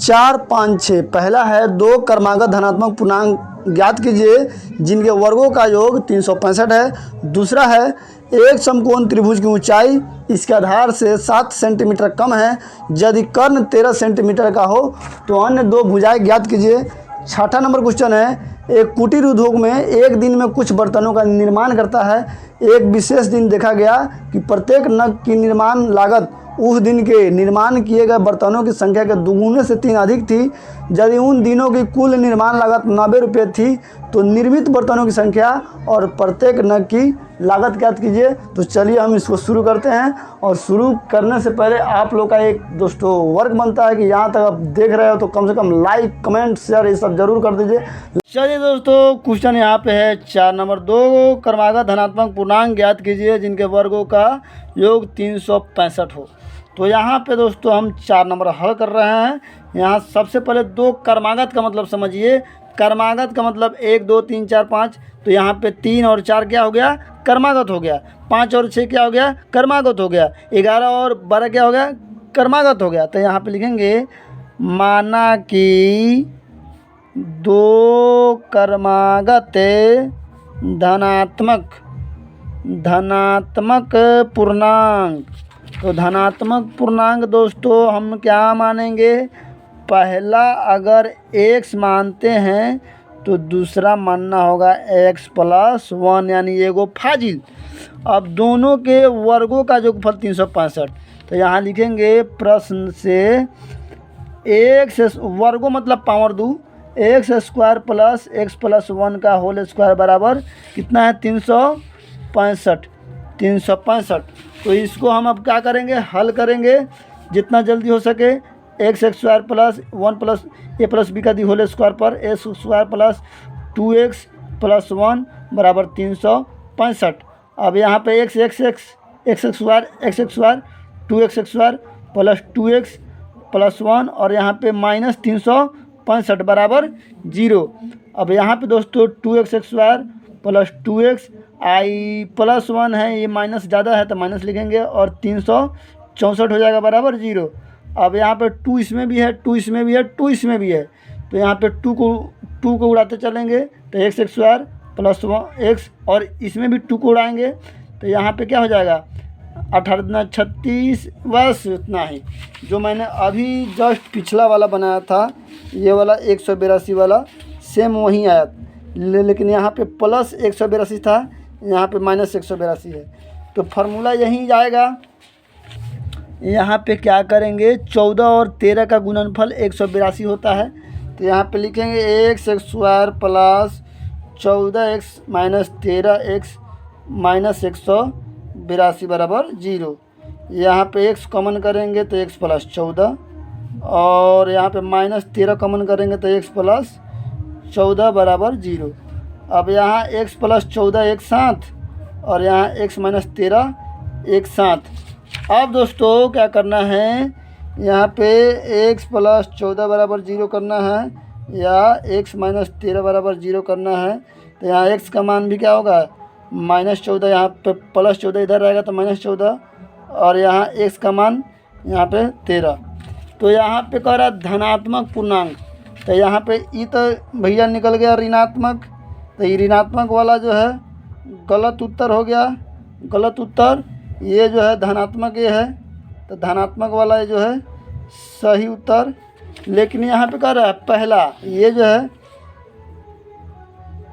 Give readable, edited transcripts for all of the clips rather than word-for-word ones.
4, 5, 6। पहला है दो क्रमागत धनात्मक पूर्णांक ज्ञात कीजिए जिनके वर्गों का योग 365 है। दूसरा है एक समकोण त्रिभुज की ऊंचाई इसके आधार से 7 सेंटीमीटर कम है, यदि कर्ण 13 सेंटीमीटर का हो तो अन्य दो भुजाएं ज्ञात कीजिए। छठा नंबर क्वेश्चन है एक कुटीर उद्योग में एक दिन में कुछ बर्तनों का निर्माण करता है। एक विशेष दिन देखा गया कि प्रत्येक नग की निर्माण लागत उस दिन के निर्माण किए गए बर्तनों की संख्या के दोगुने से 3 अधिक थी। यदि उन दिनों की कुल निर्माण लागत 90 रुपये थी तो निर्मित बर्तनों की संख्या और प्रत्येक नग की लागत ज्ञात कीजिए। तो चलिए हम इसको शुरू करते हैं, और शुरू करने से पहले आप लोग का एक दोस्तों वर्क बनता है कि यहाँ तक आप देख रहे हो तो कम से कम लाइक, कमेंट, शेयर ये सब जरूर कर दीजिए। चलिए दोस्तों, क्वेश्चन यहाँ पे है 4 नंबर, दो क्रमागत धनात्मक पूर्णांक ज्ञात कीजिए जिनके वर्गों का योग 365 हो। तो यहाँ पे दोस्तों हम 4 नंबर हल कर रहे हैं। यहाँ सबसे पहले दो क्रमागत का मतलब समझिए। क्रमागत का मतलब 1, 2, 3, 4, 5। तो यहाँ पे 3 और 4 क्या हो गया? क्रमागत हो गया। 5 और 6 क्या हो गया? क्रमागत हो गया। 11 और 12 क्या हो गया? क्रमागत हो गया। तो यहाँ पे लिखेंगे माना कि दो क्रमागत धनात्मक पूर्णांक। तो धनात्मक पूर्णांक दोस्तों हम क्या मानेंगे? पहला अगर x मानते हैं तो दूसरा मानना होगा x+1, यानी एगो फाजिल। अब दोनों के वर्गों का योगफल 365। तो यहाँ लिखेंगे प्रश्न से x वर्गों मतलब पावर 2, x² प्लस x+1 का होल स्क्वायर बराबर कितना है? 365। तो इसको हम अब क्या करेंगे? हल करेंगे जितना जल्दी हो सके। x² plus 1 plus a plus b का दी होल स्क्वायर पर x² प्लस 2x+1 बराबर 365। अब यहाँ पे x square 2x² plus 2x+1 और यहाँ पे माइनस 365 बराबर 0। अब यहाँ पे दोस्तों 2x² प्लस 2x i+1 है, ये माइनस ज़्यादा है तो माइनस लिखेंगे, और 364 हो जाएगा बराबर 0। अब यहाँ पे 2 इसमें भी है, 2 इसमें भी है, 2 इसमें भी है। तो यहाँ पे 2 को उड़ाते चलेंगे तो x² प्लस 1x, और इसमें भी 2 को उड़ाएंगे तो यहाँ पे क्या हो जाएगा? 18 36, बस इतना ही। जो मैंने अभी जस्ट पिछला वाला बनाया था, ये वाला 182 वाला सेम वही आया, लेकिन यहाँ पे प्लस 182 था, यहाँ पे माइनस 182 है। तो फार्मूला यही जाएगा। यहाँ पे क्या करेंगे? 14 और 13 का गुणनफल 182 होता है। तो यहाँ पे लिखेंगे x² plus 14x minus 13x minus 182 बराबर 0। यहाँ पे x कॉमन करेंगे तो x प्लस 14, और यहाँ पे माइनस 13 कॉमन करेंगे तो x प्लस 14 बराबर 0। अब यहाँ x प्लस 14 एक साथ, और यहाँ x माइनस 13 एक साथ। अब दोस्तों क्या करना है? यहाँ पे x प्लस 14 बराबर 0 करना है, या x माइनस 13 बराबर 0 करना है। तो यहाँ x का मान भी क्या होगा? -14, यहाँ पे प्लस 14 इधर रहेगा तो -14, और यहाँ x का मान यहाँ पे 13। तो यहाँ पे कह रहा है धनात्मक पूर्णांक, तो यहाँ पे ई तो भैया निकल गया ऋणात्मक, तो ये ऋणात्मक वाला जो है गलत उत्तर हो गया, गलत उत्तर। ये जो है धनात्मक ये है, तो धनात्मक वाला ये जो है सही उत्तर। लेकिन यहाँ पे कह रहा है पहला, ये जो है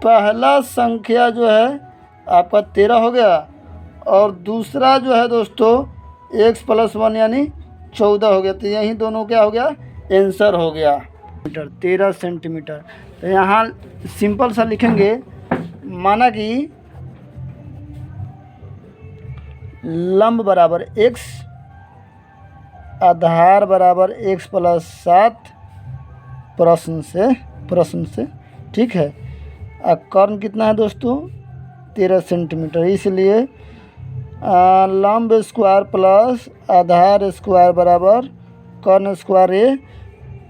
पहला संख्या जो है आपका 13 हो गया, और दूसरा जो है दोस्तों x+1 यानी 14 हो गया। तो यही दोनों क्या हो गया? आंसर हो गया 13 सेंटीमीटर। तो यहाँ सिंपल सा लिखेंगे, माना कि लंब बराबर x, आधार बराबर x+7 प्रश्न से ठीक है। कर्ण कितना है दोस्तों? 13 सेंटीमीटर। इसलिए लंब स्क्वायर प्लस आधार स्क्वायर बराबर कर्ण स्क्वायर ए।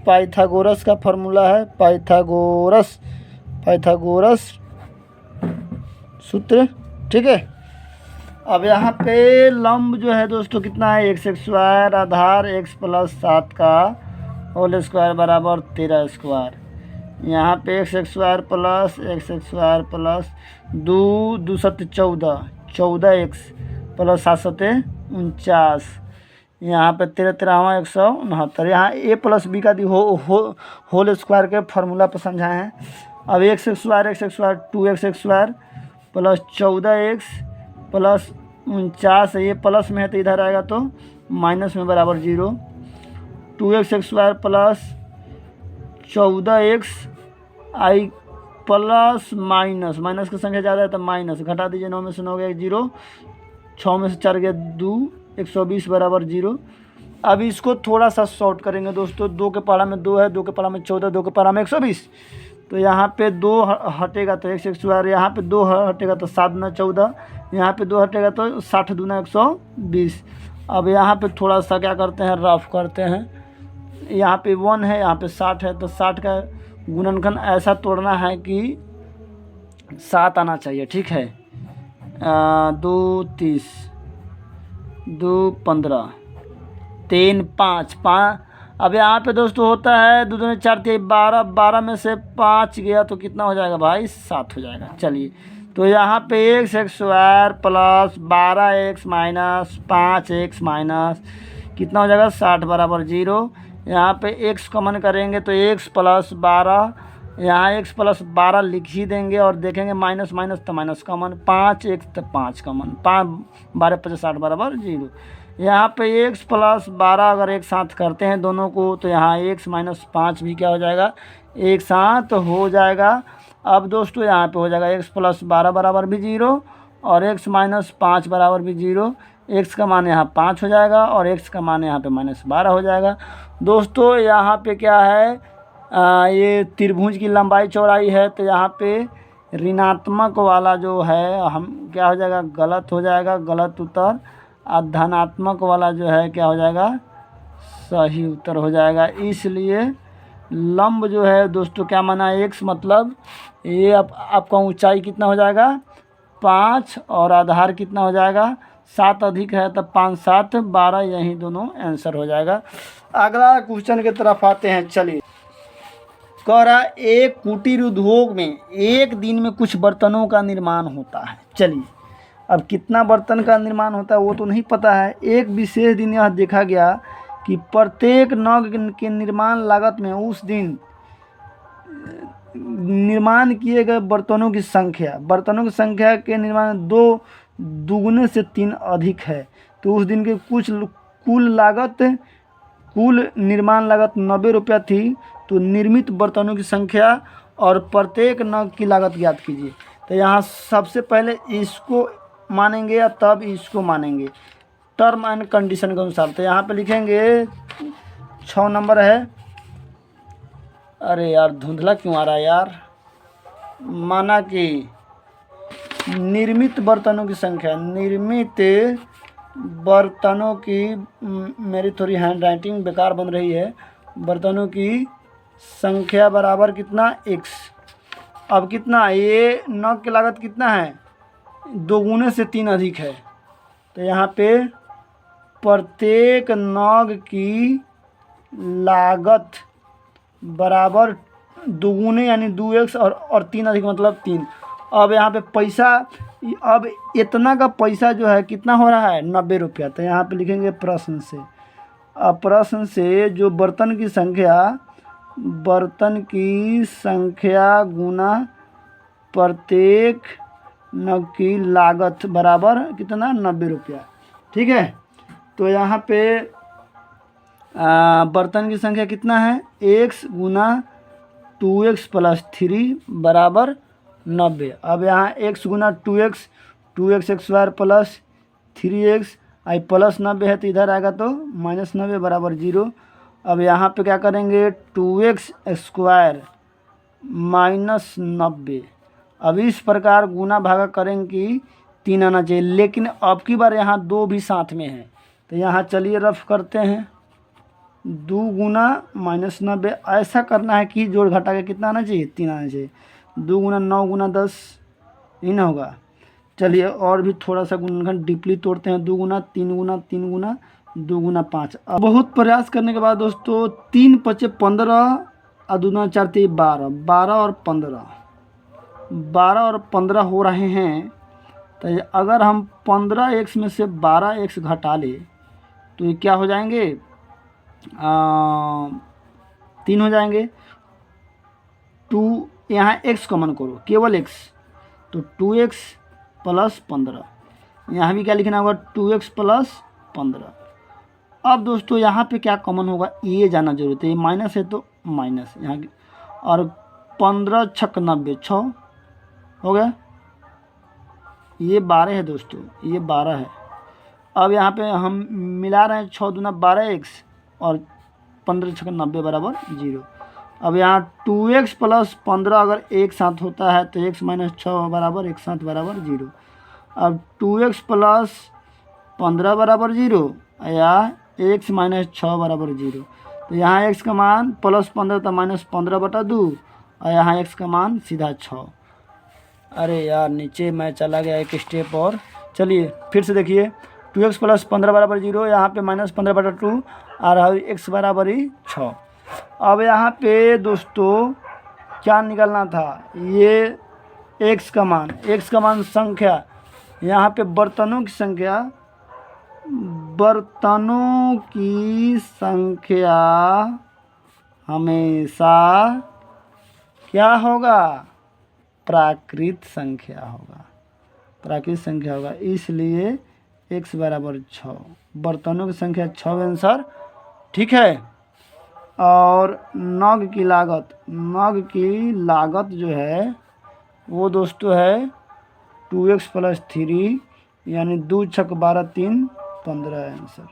पाइथागोरस का फॉर्मूला है, पाइथागोरस सूत्र, ठीक है। अब यहाँ पे लंब जो है दोस्तों कितना है? x² आधार x+7 का होल स्क्वायर बराबर 13 स्क्वायर। यहाँ पे एक्स स्क्वायर प्लस दो दो सत्ते 14 एक्स प्लस 7 सत्ते 49। यहाँ पे 13 169। यहाँ ए प्लस बी का होल स्क्वायर के फार्मूला पर समझाए हैं। अब x square 2x square plus 14x plus 49, ये प्लस में है तो इधर आएगा तो माइनस में बराबर 0। 2x स्क्वायर प्लस 14x आई प्लस माइनस की संख्या ज़्यादा है तो माइनस, घटा दीजिए 9 में से 9 गया 0, 6 में से 4 गया 2, 120 बराबर 0। अब इसको थोड़ा सा शॉर्ट करेंगे दोस्तों। 2 के पारा में 2 है, 2 के पारा में 14, 2 के पारा में 120, तो यहाँ पे 2 हटेगा तो एक्स स्क्वायर, यहाँ पे 2 हटेगा तो 7 दूना 14, यहाँ पे 2 हटेगा तो 60 दूना 120। अब यहाँ पे थोड़ा सा क्या करते हैं, रफ करते हैं। यहाँ पे 1 है, यहाँ पे 60 है, तो 60 का गुणनखंड ऐसा तोड़ना है कि 7 आना चाहिए, ठीक है। 2 30, 2 15, 3 5 5। अब यहाँ पे दोस्तों होता है 2 दूनी 4 3 12, 12 में से 5 गया तो कितना हो जाएगा भाई, 7 हो जाएगा। चलिए, तो यहाँ पे x square plus 12x minus 5x minus कितना हो जाएगा, 60 बराबर 0। यहाँ पे x कॉमन करेंगे तो x प्लस 12, यहाँ x प्लस 12 लिख ही देंगे और देखेंगे माइनस तो माइनस कॉमन, 5x तो 5 कॉमन, 5 12 50 60 बराबर 0। यहाँ पे x प्लस 12 अगर एक साथ करते हैं दोनों को तो यहाँ x माइनस 5 भी क्या हो जाएगा, एक साथ हो जाएगा। अब दोस्तों यहाँ पे हो जाएगा x प्लस 12 बराबर भी 0 और x माइनस 5 बराबर भी 0। x का मान यहाँ 5 हो जाएगा और x का मान यहाँ पे माइनस 12 हो जाएगा। दोस्तों यहाँ पे क्या है, ये त्रिभुज की लंबाई चौड़ाई है, तो यहाँ पे ऋणात्मक वाला जो है हम क्या हो जाएगा, गलत हो जाएगा, गलत उत्तर। और धनात्मक वाला जो है क्या हो जाएगा, सही उत्तर हो जाएगा। इसलिए लंब जो है दोस्तों क्या माना, x मतलब ये आपका ऊंचाई कितना हो जाएगा 5 और आधार कितना हो जाएगा 7 अधिक है तो 5 7 12, यही दोनों आंसर हो जाएगा। अगला क्वेश्चन की तरफ आते हैं। चलिए, कह रहा एक कुटीर उद्योग में एक दिन में कुछ बर्तनों का निर्माण होता है। चलिए, अब कितना बर्तन का निर्माण होता है वो तो नहीं पता है। एक विशेष दिन यह देखा गया कि प्रत्येक नग के निर्माण लागत में उस दिन निर्माण किए गए बर्तनों की संख्या के निर्माण 2 दुगुने से 3 अधिक है। तो उस दिन के कुल निर्माण लागत 90 रुपया थी। तो निर्मित बर्तनों की संख्या और प्रत्येक नग की लागत ज्ञात कीजिए। तो यहाँ सबसे पहले इसको मानेंगे या तब इसको मानेंगे टर्म एंड कंडीशन के अनुसार। तो यहाँ पे लिखेंगे 6 नंबर है। अरे यार धुंधला क्यों आ रहा है यार। माना कि निर्मित बर्तनों की संख्या, निर्मित बर्तनों की, मेरी थोड़ी हैंड राइटिंग बेकार बन रही है, बर्तनों की संख्या बराबर कितना x। अब कितना, ये नग की लागत कितना है 2 गुने से 3 अधिक है। तो यहाँ पे प्रत्येक नग की लागत बराबर 2 गुने यानी 2x और 3 अधिक मतलब 3। अब यहाँ पे पैसा, अब इतना का पैसा जो है कितना हो रहा है 90 रुपया। तो यहाँ पे लिखेंगे प्रश्न से, अब प्रश्न से जो बर्तन की संख्या गुना प्रत्येक नग की लागत बराबर कितना 90 रुपया, ठीक है। तो यहाँ पे बर्तन की संख्या कितना है x गुना 2x प्लस 3 बराबर 90। अब यहाँ x गुना 2x स्क्वायर प्लस 3x आई प्लस 90 है तो इधर आएगा तो माइनस 90 बराबर 0। अब यहाँ पे क्या करेंगे 2x स्क्वायर माइनस 90। अब इस प्रकार गुना भागा करेंगे कि 3 आना चाहिए, लेकिन अब की बार यहाँ 2 भी साथ में है। तो यहाँ चलिए रफ करते हैं, 2 गुना माइनस 90, ऐसा करना है कि जोड़ घटा के कितना आना चाहिए 3 आना चाहिए। 2 गुना 9 गुना 10 ही ना होगा। चलिए और भी थोड़ा सा गुणनखंड डीपली तोड़ते हैं। 2 गुना 3 गुना 3 गुना 2 गुना 5। अब बहुत प्रयास करने के बाद दोस्तों 3 पचे 15 और 2 दूना 4 3 12, 12 और 15 हो रहे हैं। तो अगर हम 15x में से 12x घटा ले तो ये क्या हो जाएंगे, 3 हो जाएंगे। 2 यहाँ x कॉमन करो, केवल x, तो 2x प्लस 15, यहाँ भी क्या लिखना होगा 2x प्लस 15। अब दोस्तों यहाँ पे क्या कॉमन होगा ये जानना जरूरत है, ये माइनस है तो माइनस यहाँ, और 15 छक 90, 6 हो गया। ये 12 है दोस्तों, ये 12 है। अब यहाँ पे हम मिला रहे हैं 6 दूना 12x और 15 छक 90 बराबर 0। अब यहाँ 2x प्लस 15 अगर एक साथ होता है तो x माइनस 6 बराबर एक साथ बराबर 0। अब 2x प्लस 15 बराबर 0 या x माइनस 6 बराबर 0। तो यहाँ x का मान प्लस 15 तो माइनस 15/2 और यहाँ x का मान सीधा 6। अरे यार नीचे मैं चला गया एक स्टेप और, चलिए फिर से देखिए। 2x प्लस 15 बराबर 0, यहाँ पे माइनस 15/2 और x बराबर ही 6। अब यहाँ पे दोस्तों क्या निकलना था, ये x का मान संख्या, यहाँ पे बर्तनों की संख्या हमेशा क्या होगा, प्राकृत संख्या होगा। इसलिए x बराबर 6, बर्तनों की संख्या 6 आंसर, ठीक है। और नग की लागत जो है वो दोस्तों है 2x प्लस 3, यानी 2 छक 12 3 15 आंसर।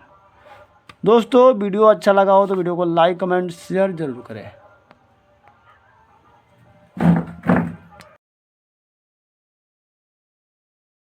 दोस्तों वीडियो अच्छा लगा हो तो वीडियो को लाइक कमेंट शेयर जरूर करें।